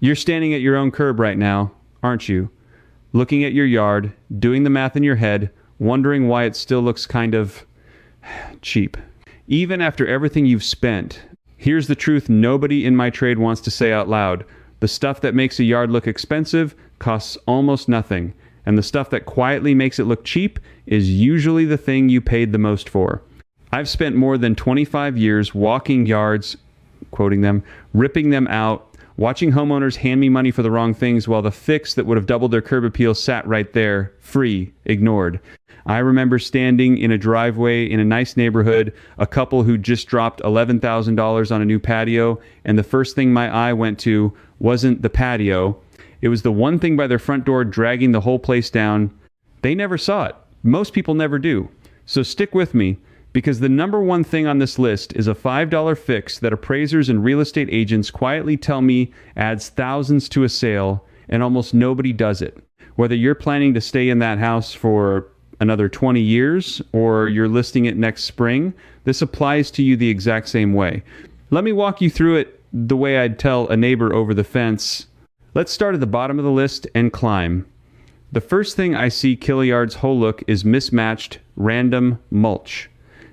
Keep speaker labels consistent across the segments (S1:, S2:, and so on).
S1: You're standing at your own curb right now, aren't you? Looking at your yard, doing the math in your head, wondering why it still looks kind of cheap. Even after everything you've spent, here's the truth nobody in my trade wants to say out loud. The stuff that makes a yard look expensive costs almost nothing, and the stuff that quietly makes it look cheap is usually the thing you paid the most for. I've spent more than 25 years walking yards, quoting them, ripping them out, watching homeowners hand me money for the wrong things while the fix that would have doubled their curb appeal sat right there, free, ignored. I remember standing in a driveway in a nice neighborhood, a couple who just dropped $11,000 on a new patio, and the first thing my eye went to wasn't the patio. It was the one thing by their front door dragging the whole place down. They never saw it. Most people never do. So stick with me, because the number one thing on this list is a $5 fix that appraisers and real estate agents quietly tell me adds thousands to a sale, and almost nobody does it. Whether you're planning to stay in that house for another 20 years or you're listing it next spring, this applies to you the exact same way. Let me walk you through it the way I'd tell a neighbor over the fence. Let's start at the bottom of the list and climb. The first thing I see kill a yard's whole look is mismatched random mulch.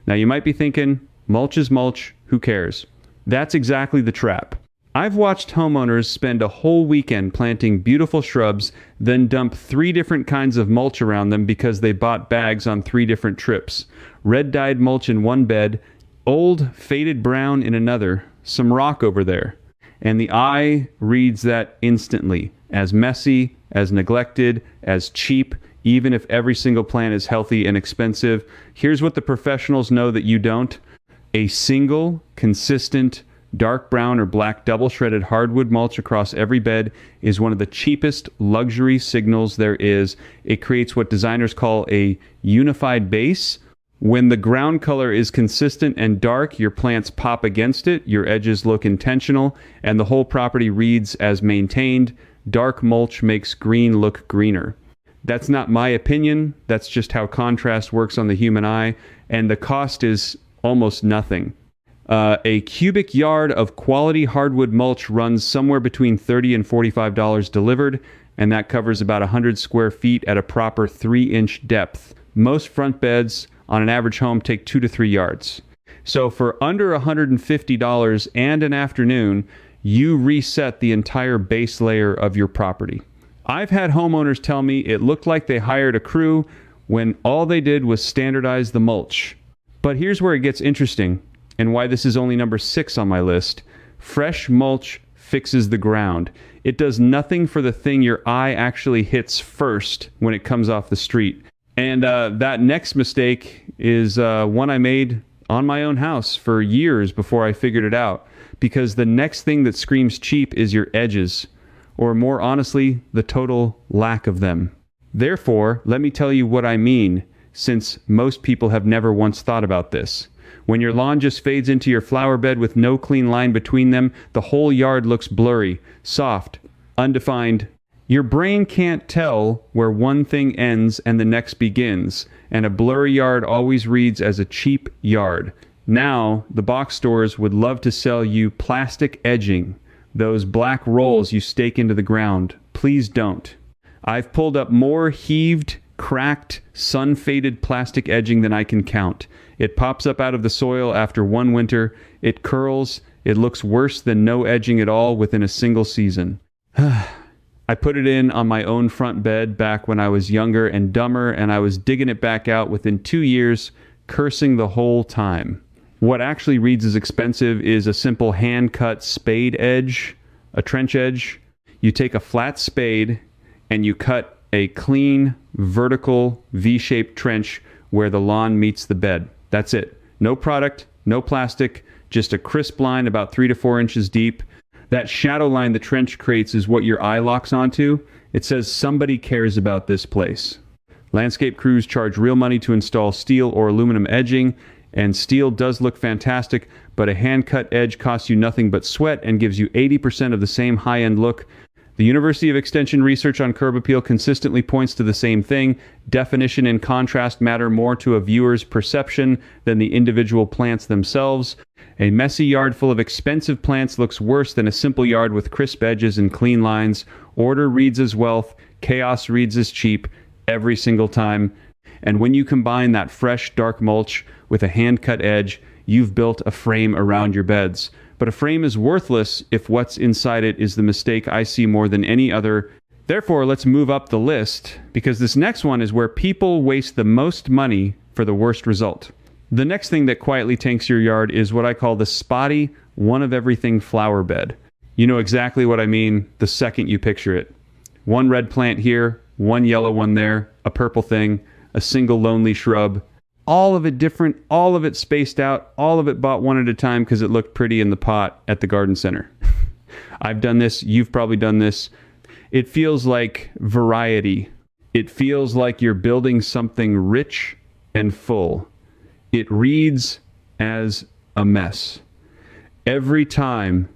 S1: Now you might be thinking, mulch is mulch, who cares? That's exactly the trap. I've watched homeowners spend a whole weekend planting beautiful shrubs, then dump 3 different kinds of mulch around them because they bought bags on 3 different trips. Red dyed mulch in one bed, old faded brown in another, some rock over there. And the eye reads that instantly, as messy, as neglected, as cheap, even if every single plant is healthy and expensive. Here's what the professionals know that you don't. A single, consistent, dark brown or black double-shredded hardwood mulch across every bed is one of the cheapest luxury signals there is. It creates what designers call a unified base. When the ground color is consistent and dark, your plants pop against it, your edges look intentional, and the whole property reads as maintained. Dark mulch makes green look greener. That's not my opinion. That's just how contrast works on the human eye, and the cost is almost nothing. A cubic yard of quality hardwood mulch runs somewhere between $30 and $45 delivered, and that covers about 100 square feet at a proper 3-inch depth. Most front beds on an average home take 2 to 3 yards. So for under $150 and an afternoon, you reset the entire base layer of your property. I've had homeowners tell me it looked like they hired a crew when all they did was standardize the mulch. But here's where it gets interesting, and why this is only number 6 on my list. Fresh mulch fixes the ground. It does nothing for the thing your eye actually hits first when it comes off the street. And that next mistake is one I made on my own house for years before I figured it out. Because the next thing that screams cheap is your edges, or more honestly, the total lack of them. Therefore, let me tell you what I mean, since most people have never once thought about this. When your lawn just fades into your flower bed with no clean line between them, the whole yard looks blurry, soft, undefined. Your brain can't tell where one thing ends and the next begins, and a blurry yard always reads as a cheap yard. Now, the box stores would love to sell you plastic edging, those black rolls you stake into the ground. Please don't. I've pulled up more heaved, cracked, sun-faded plastic edging than I can count. It pops up out of the soil after one winter. It curls. It looks worse than no edging at all within a single season. I put it in on my own front bed back when I was younger and dumber, and I was digging it back out within 2 years, cursing the whole time. What actually reads as expensive is a simple hand-cut spade edge, a trench edge. You take a flat spade and you cut a clean, vertical, V-shaped trench where the lawn meets the bed. That's it. No product, no plastic, just a crisp line about 3 to 4 inches deep. That shadow line the trench creates is what your eye locks onto. It says somebody cares about this place. Landscape crews charge real money to install steel or aluminum edging, and steel does look fantastic, but a hand-cut edge costs you nothing but sweat and gives you 80% of the same high-end look. The University of Extension research on curb appeal consistently points to the same thing. Definition and contrast matter more to a viewer's perception than the individual plants themselves. A messy yard full of expensive plants looks worse than a simple yard with crisp edges and clean lines. Order reads as wealth, chaos reads as cheap every single time. And when you combine that fresh, dark mulch with a hand-cut edge, you've built a frame around your beds. But a frame is worthless if what's inside it is the mistake I see more than any other. Therefore, let's move up the list, because this next one is where people waste the most money for the worst result. The next thing that quietly tanks your yard is what I call the spotty, one-of-everything flower bed. You know exactly what I mean the second you picture it. One red plant here, one yellow one there, a purple thing, a single lonely shrub. All of it different, all of it spaced out, all of it bought one at a time because it looked pretty in the pot at the garden center. I've done this, you've probably done this. It feels like variety. It feels like you're building something rich and full. It reads as a mess. Every time,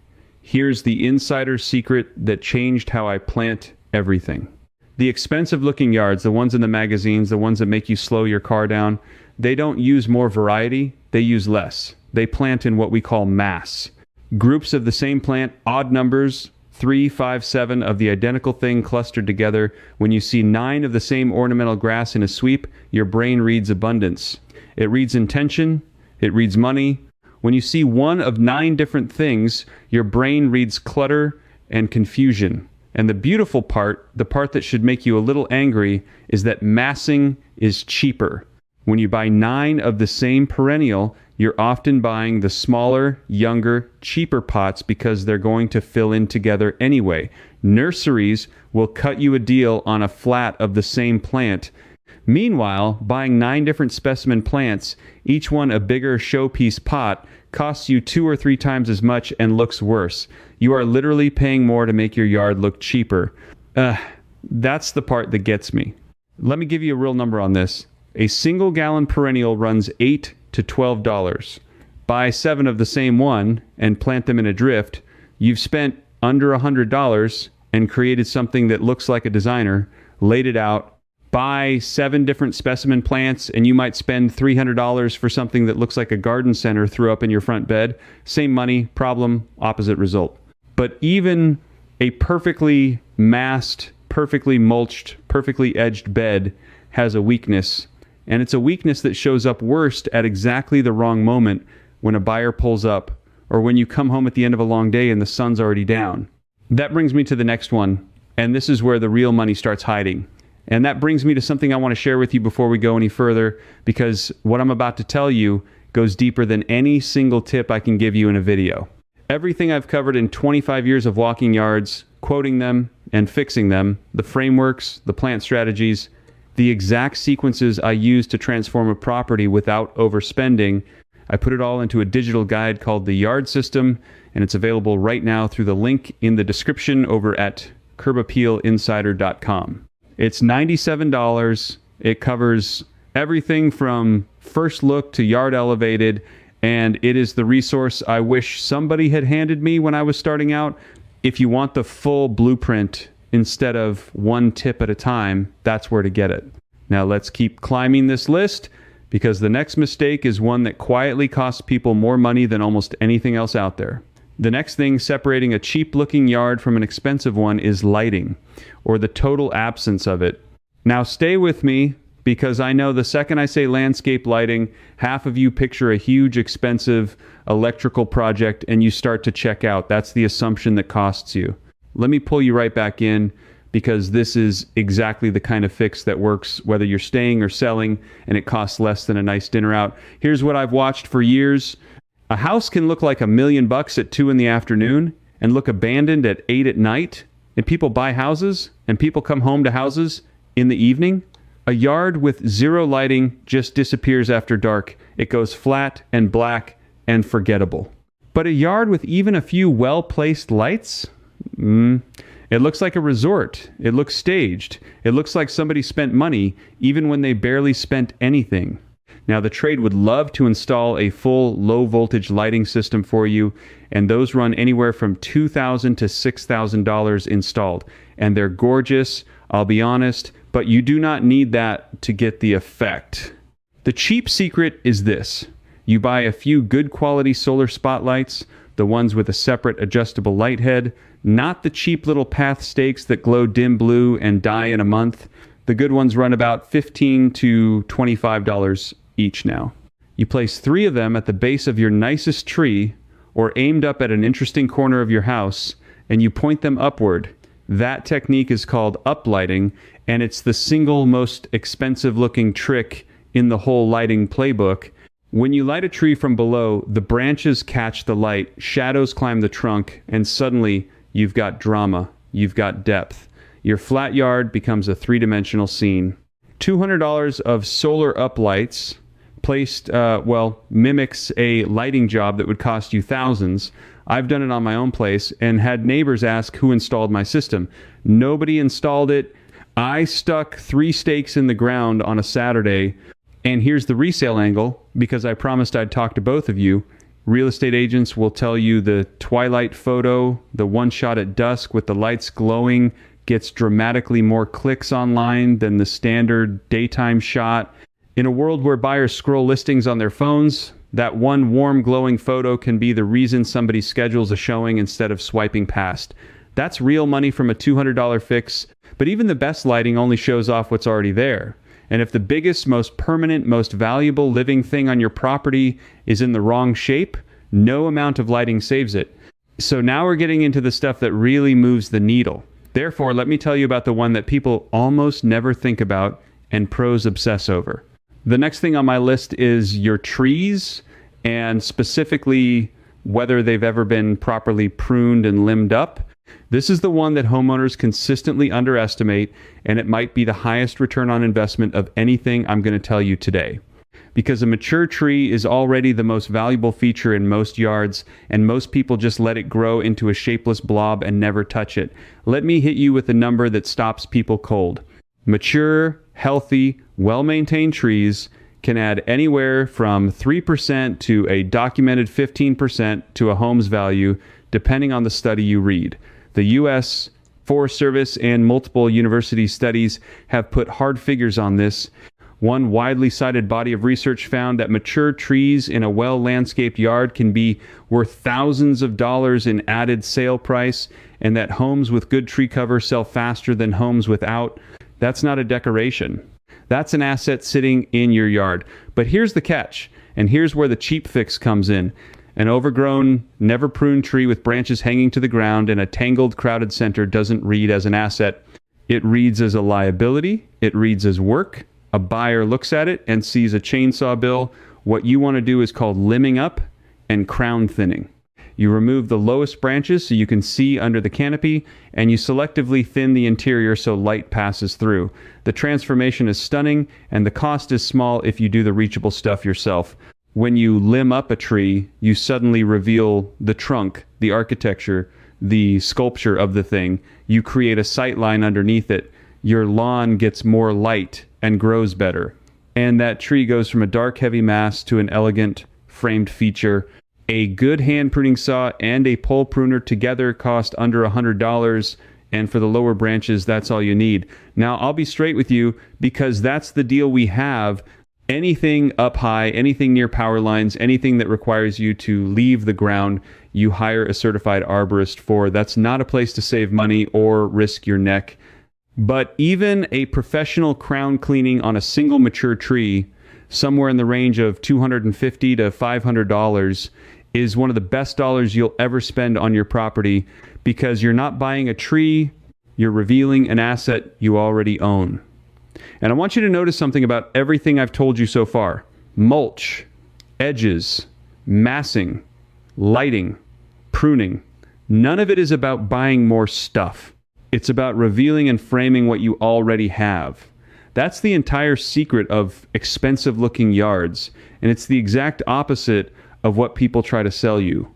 S1: here's the insider secret that changed how I plant everything. The expensive looking yards, the ones in the magazines, the ones that make you slow your car down, they don't use more variety, they use less. They plant in what we call mass. Groups of the same plant, odd numbers, 3, 5, 7 of the identical thing clustered together. When you see 9 of the same ornamental grass in a sweep, your brain reads abundance. It reads intention, it reads money. When you see 1 of 9 different things, your brain reads clutter and confusion. And the beautiful part, the part that should make you a little angry, is that massing is cheaper. When you buy 9 of the same perennial, you're often buying the smaller, younger, cheaper pots because they're going to fill in together anyway. Nurseries will cut you a deal on a flat of the same plant. Meanwhile, buying 9 different specimen plants, each one a bigger showpiece pot, costs you 2 or 3 times as much and looks worse. You are literally paying more to make your yard look cheaper. That's the part that gets me. Let me give you a real number on this. A single gallon perennial runs $8 to $12. Buy 7 of the same one and plant them in a drift. You've spent under $100 and created something that looks like a designer, laid it out. Buy 7 different specimen plants and you might spend $300 for something that looks like a garden center threw up in your front bed. Same money, problem, opposite result. But even a perfectly massed, perfectly mulched, perfectly edged bed has a weakness. And it's a weakness that shows up worst at exactly the wrong moment, when a buyer pulls up or when you come home at the end of a long day and the sun's already down. That brings me to the next one, and this is where the real money starts hiding. And that brings me to something I want to share with you before we go any further, because what I'm about to tell you goes deeper than any single tip I can give you in a video. Everything I've covered in 25 years of walking yards, quoting them and fixing them, the frameworks, the plant strategies, the exact sequences I use to transform a property without overspending, I put it all into a digital guide called The Yard System, and it's available right now through the link in the description over at curbappealinsider.com. It's $97. It covers everything from first look to yard elevated, and it is the resource I wish somebody had handed me when I was starting out. If you want the full blueprint instead of one tip at a time, that's where to get it. Now let's keep climbing this list, because the next mistake is one that quietly costs people more money than almost anything else out there. The next thing separating a cheap-looking yard from an expensive one is lighting, or the total absence of it. Now stay with me, because I know the second I say landscape lighting, half of you picture a huge, expensive electrical project and you start to check out. That's the assumption that costs you. Let me pull you right back in, because this is exactly the kind of fix that works whether you're staying or selling, and it costs less than a nice dinner out. Here's what I've watched for years. A house can look like $1 million at 2 in the afternoon and look abandoned at 8 at night, and people buy houses and people come home to houses in the evening. A yard with 0 lighting just disappears after dark. It goes flat and black and forgettable. But a yard with even a few well-placed lights? It looks like a resort. It looks staged. It looks like somebody spent money even when they barely spent anything. Now, the trade would love to install a full low-voltage lighting system for you, and those run anywhere from $2,000 to $6,000 installed. And they're gorgeous, I'll be honest, but you do not need that to get the effect. The cheap secret is this. You buy a few good quality solar spotlights, the ones with a separate adjustable light head, not the cheap little path stakes that glow dim blue and die in a month. The good ones run about $15 to $25 each now. You place 3 of them at the base of your nicest tree or aimed up at an interesting corner of your house, and you point them upward. That technique is called uplighting, and it's the single most expensive looking trick in the whole lighting playbook. When you light a tree from below, the branches catch the light, shadows climb the trunk, and suddenly you've got drama, you've got depth. Your flat yard becomes a 3-dimensional scene. $200 of solar uplights placed, mimics a lighting job that would cost you thousands. I've done it on my own place and had neighbors ask who installed my system. Nobody installed it. I stuck 3 stakes in the ground on a Saturday. And here's the resale angle, because I promised I'd talk to both of you. Real estate agents will tell you the twilight photo, the one shot at dusk with the lights glowing, gets dramatically more clicks online than the standard daytime shot. In a world where buyers scroll listings on their phones, that one warm glowing photo can be the reason somebody schedules a showing instead of swiping past. That's real money from a $200 fix, but even the best lighting only shows off what's already there. And if the biggest, most permanent, most valuable living thing on your property is in the wrong shape, no amount of lighting saves it. So now we're getting into the stuff that really moves the needle. Therefore, let me tell you about the one that people almost never think about and pros obsess over. The next thing on my list is your trees, and specifically whether they've ever been properly pruned and limbed up. This is the one that homeowners consistently underestimate, and it might be the highest return on investment of anything I'm going to tell you today. Because a mature tree is already the most valuable feature in most yards, and most people just let it grow into a shapeless blob and never touch it. Let me hit you with a number that stops people cold. Mature, healthy, well-maintained trees can add anywhere from 3% to a documented 15% to a home's value, depending on the study you read. The U.S. Forest Service and multiple university studies have put hard figures on this. One widely cited body of research found that mature trees in a well-landscaped yard can be worth thousands of dollars in added sale price, and that homes with good tree cover sell faster than homes without. That's not a decoration. That's an asset sitting in your yard. But here's the catch, and here's where the cheap fix comes in. An overgrown, never pruned tree with branches hanging to the ground in a tangled, crowded center doesn't read as an asset. It reads as a liability. It reads as work. A buyer looks at it and sees a chainsaw bill. What you want to do is called limbing up and crown thinning. You remove the lowest branches so you can see under the canopy, and you selectively thin the interior so light passes through. The transformation is stunning, and the cost is small if you do the reachable stuff yourself. When you limb up a tree, you suddenly reveal the trunk, the architecture, the sculpture of the thing. You create a sight line underneath it. Your lawn gets more light and grows better. And that tree goes from a dark, heavy mass to an elegant, framed feature. A good hand pruning saw and a pole pruner together cost under $100, and for the lower branches, that's all you need. Now, I'll be straight with you, because that's the deal we have. Anything up high, anything near power lines, anything that requires you to leave the ground, you hire a certified arborist for. That's not a place to save money or risk your neck. But even a professional crown cleaning on a single mature tree, somewhere in the range of $250 to $500, is one of the best dollars you'll ever spend on your property, because you're not buying a tree, you're revealing an asset you already own. And I want you to notice something about everything I've told you so far. Mulch, edges, massing, lighting, pruning. None of it is about buying more stuff. It's about revealing and framing what you already have. That's the entire secret of expensive-looking yards, and it's the exact opposite of what people try to sell you.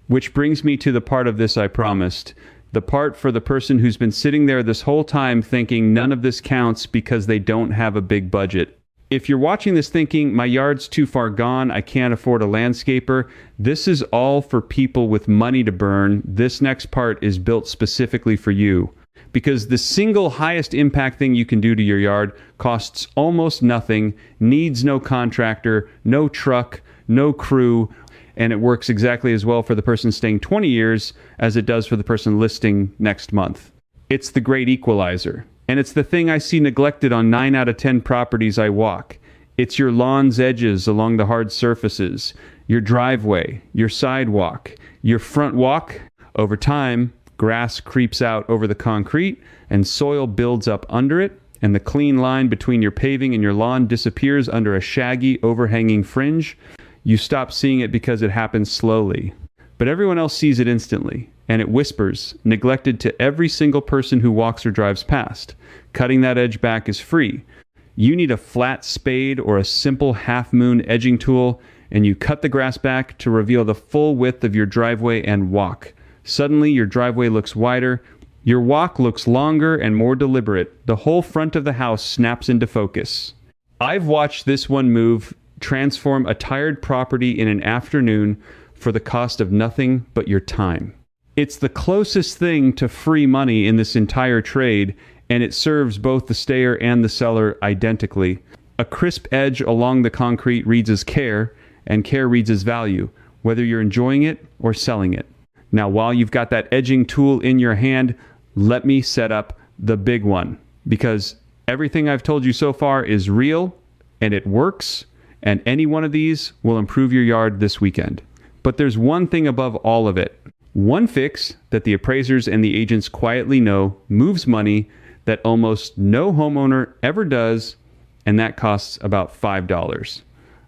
S1: Which brings me to the part of this I promised. The part for the person who's been sitting there this whole time thinking none of this counts because they don't have a big budget. If you're watching this thinking, my yard's too far gone, I can't afford a landscaper, this is all for people with money to burn. This next part is built specifically for you. Because the single highest impact thing you can do to your yard costs almost nothing, needs no contractor, no truck, no crew, and it works exactly as well for the person staying 20 years as it does for the person listing next month. It's the great equalizer, and it's the thing I see neglected on 9 out of 10 properties I walk. It's your lawn's edges along the hard surfaces, your driveway, your sidewalk, your front walk. Over time, grass creeps out over the concrete and soil builds up under it, and the clean line between your paving and your lawn disappears under a shaggy, overhanging fringe. You stop seeing it because it happens slowly. But everyone else sees it instantly, and it whispers, neglected to every single person who walks or drives past. Cutting that edge back is free. You need a flat spade or a simple half-moon edging tool, and you cut the grass back to reveal the full width of your driveway and walk. Suddenly, your driveway looks wider. Your walk looks longer and more deliberate. The whole front of the house snaps into focus. I've watched this one move transform a tired property in an afternoon for the cost of nothing but your time. It's the closest thing to free money in this entire trade, and it serves both the stayer and the seller identically. A crisp edge along the concrete reads as care, and care reads as value, whether you're enjoying it or selling it. Now, while you've got that edging tool in your hand, let me set up the big one, because everything I've told you so far is real, and it works, and any one of these will improve your yard this weekend. But there's one thing above all of it. One fix that the appraisers and the agents quietly know moves money that almost no homeowner ever does, and that costs about $5.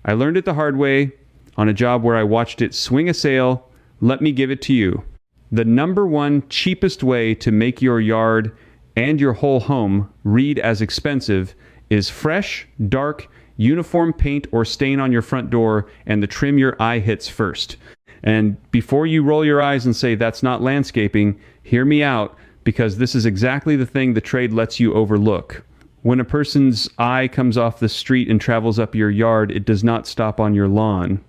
S1: I learned it the hard way on a job where I watched it swing a sale. Let me give it to you. The number one cheapest way to make your yard and your whole home read as expensive is fresh, dark, uniform paint or stain on your front door and the trim your eye hits first. And before you roll your eyes and say that's not landscaping, hear me out, because this is exactly the thing the trade lets you overlook. When a person's eye comes off the street and travels up your yard, it does not stop on your lawn.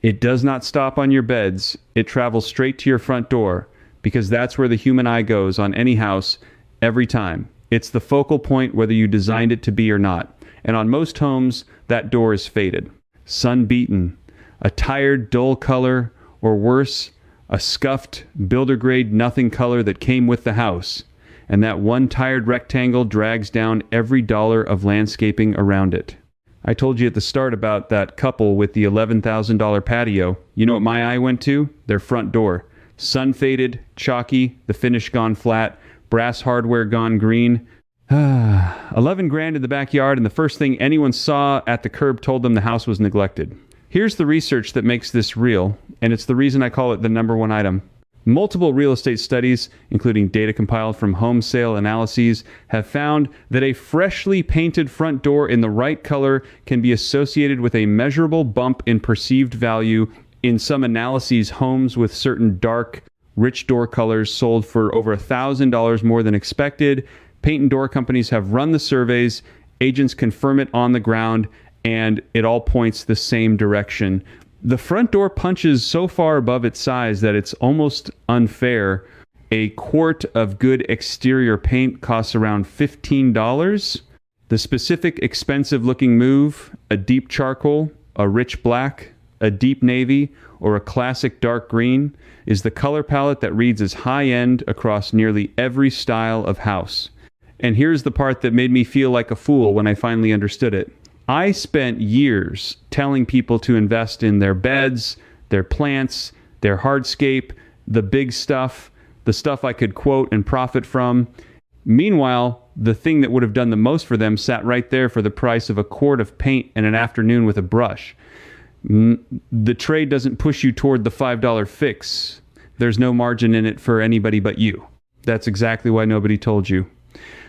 S1: It does not stop on your beds. It travels straight to your front door, because that's where the human eye goes on any house every time. It's the focal point whether you designed it to be or not. And on most homes, that door is faded, sun-beaten, a tired, dull color, or worse, a scuffed, builder-grade nothing color that came with the house. And that one tired rectangle drags down every dollar of landscaping around it. I told you at the start about that couple with the $11,000 patio. You know what my eye went to? Their front door. Sun-faded, chalky, the finish gone flat, brass hardware gone green. 11 grand in the backyard, and the first thing anyone saw at the curb told them the house was neglected. Here's the research that makes this real, and it's the reason I call it the number one item. Multiple real estate studies, including data compiled from home sale analyses, have found that a freshly painted front door in the right color can be associated with a measurable bump in perceived value. In some analyses, homes with certain dark, rich door colors sold for over $1,000 more than expected. Paint and door companies have run the surveys, agents confirm it on the ground, and it all points the same direction. The front door punches so far above its size that it's almost unfair. A quart of good exterior paint costs around $15. The specific expensive-looking move, a deep charcoal, a rich black, a deep navy, or a classic dark green, is the color palette that reads as high-end across nearly every style of house. And here's the part that made me feel like a fool when I finally understood it. I spent years telling people to invest in their beds, their plants, their hardscape, the big stuff, the stuff I could quote and profit from. Meanwhile, the thing that would have done the most for them sat right there for the price of a quart of paint and an afternoon with a brush. The trade doesn't push you toward the $5 fix. There's no margin in it for anybody but you. That's exactly why nobody told you.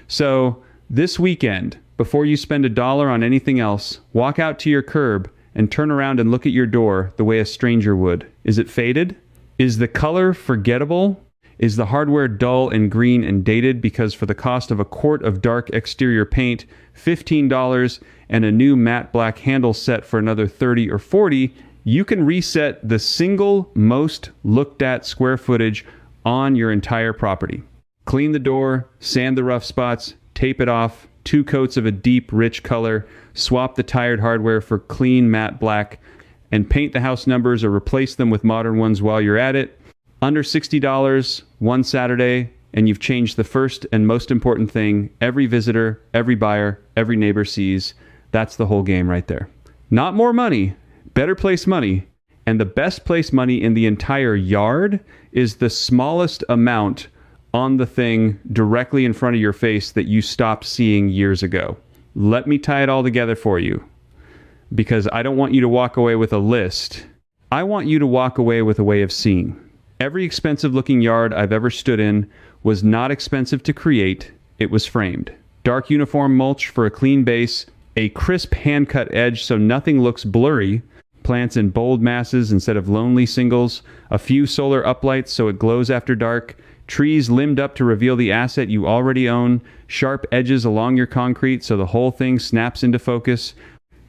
S1: So this weekend, before you spend $1 on anything else, walk out to your curb and turn around and look at your door the way a stranger would. Is it faded? Is the color forgettable? Is the hardware dull and green and dated? Because for the cost of a quart of dark exterior paint, $15, and a new matte black handle set for another $30 or $40, you can reset the single most looked at square footage on your entire property. Clean the door, sand the rough spots, tape it off, 2 coats of a deep, rich color, swap the tired hardware for clean matte black, and paint the house numbers or replace them with modern ones while you're at it. Under $60, one Saturday, and you've changed the first and most important thing every visitor, every buyer, every neighbor sees. That's the whole game right there. Not more money, better place money. And the best place money in the entire yard is the smallest amount on the thing directly in front of your face that you stopped seeing years ago. Let me tie it all together for you, because I don't want you to walk away with a list. I want you to walk away with a way of seeing. Every expensive looking yard I've ever stood in was not expensive to create, it was framed. Dark uniform mulch for a clean base, a crisp hand-cut edge so nothing looks blurry, plants in bold masses instead of lonely singles, a few solar uplights so it glows after dark, trees limbed up to reveal the asset you already own, sharp edges along your concrete so the whole thing snaps into focus,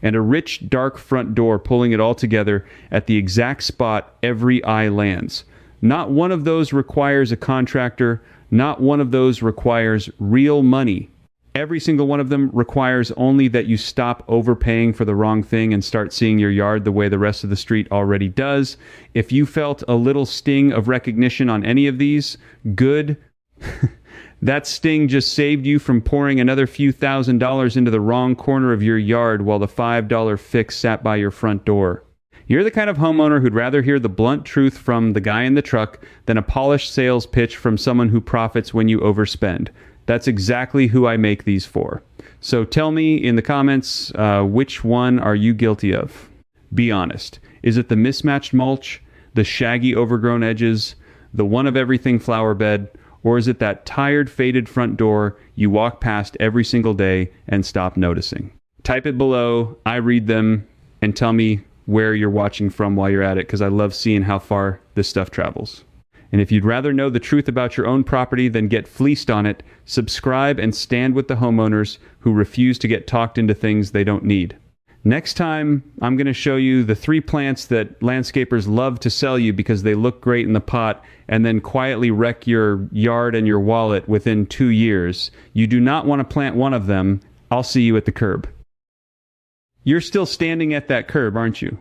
S1: and a rich, dark front door pulling it all together at the exact spot every eye lands. Not one of those requires a contractor. Not one of those requires real money. Every single one of them requires only that you stop overpaying for the wrong thing and start seeing your yard the way the rest of the street already does. If you felt a little sting of recognition on any of these, good. That sting just saved you from pouring another few $1,000s into the wrong corner of your yard while the $5 fix sat by your front door. You're the kind of homeowner who'd rather hear the blunt truth from the guy in the truck than a polished sales pitch from someone who profits when you overspend. That's exactly who I make these for. So tell me in the comments, which one are you guilty of? Be honest. Is it the mismatched mulch, the shaggy overgrown edges, the one of everything flower bed, or is it that tired, faded front door you walk past every single day and stop noticing? Type it below, I read them, and tell me where you're watching from while you're at it, because I love seeing how far this stuff travels. And if you'd rather know the truth about your own property than get fleeced on it, subscribe and stand with the homeowners who refuse to get talked into things they don't need. Next time, I'm going to show you the 3 plants that landscapers love to sell you because they look great in the pot and then quietly wreck your yard and your wallet within 2 years. You do not want to plant one of them. I'll see you at the curb. You're still standing at that curb, aren't you?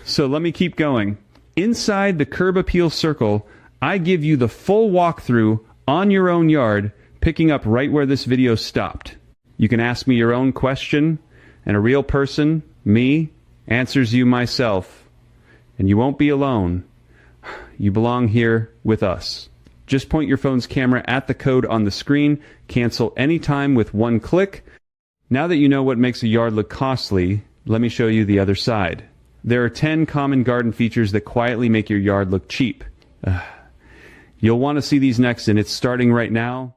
S1: So let me keep going. Inside the curb appeal circle, I give you the full walkthrough on your own yard, picking up right where this video stopped. You can ask me your own question, and a real person, me, answers you myself. And you won't be alone. You belong here with us. Just point your phone's camera at the code on the screen, cancel anytime with one click. Now that you know what makes a yard look costly, let me show you the other side. There are 10 common garden features that quietly make your yard look cheap. You'll want to see these next, and it's starting right now.